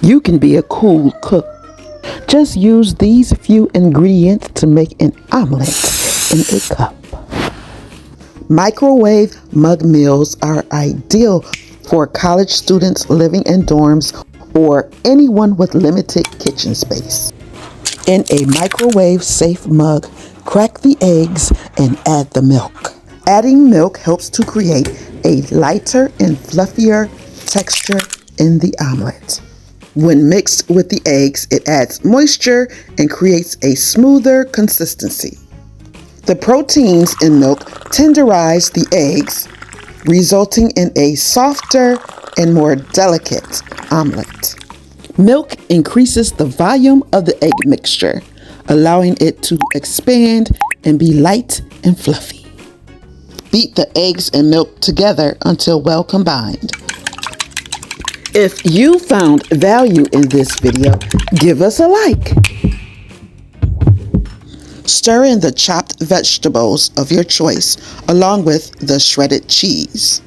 You can be a cool cook. Just use these few ingredients to make an omelet in a cup. Microwave mug meals are ideal for college students living in dorms or anyone with limited kitchen space. In a microwave-safe mug, crack the eggs and add the milk. Adding milk helps to create a lighter and fluffier texture in the omelet. When mixed with the eggs, it adds moisture and creates a smoother consistency. The proteins in milk tenderize the eggs, resulting in a softer and more delicate omelet. Milk increases the volume of the egg mixture, allowing it to expand and be light and fluffy. Beat the eggs and milk together until well combined. If you found value in this video, give us a like. Stir in the chopped vegetables of your choice along with the shredded cheese.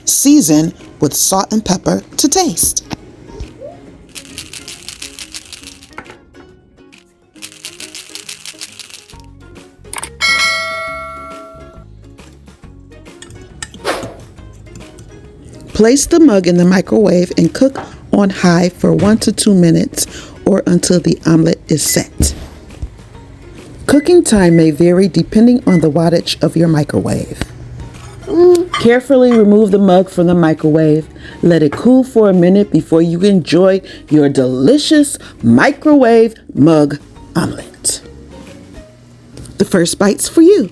Season with salt and pepper to taste. Place the mug in the microwave and cook on high for 1 to 2 minutes or until the omelet is set. Cooking time may vary depending on the wattage of your microwave. Carefully remove the mug from the microwave. Let it cool for a minute before you enjoy your delicious microwave mug omelet. The first bite's for you.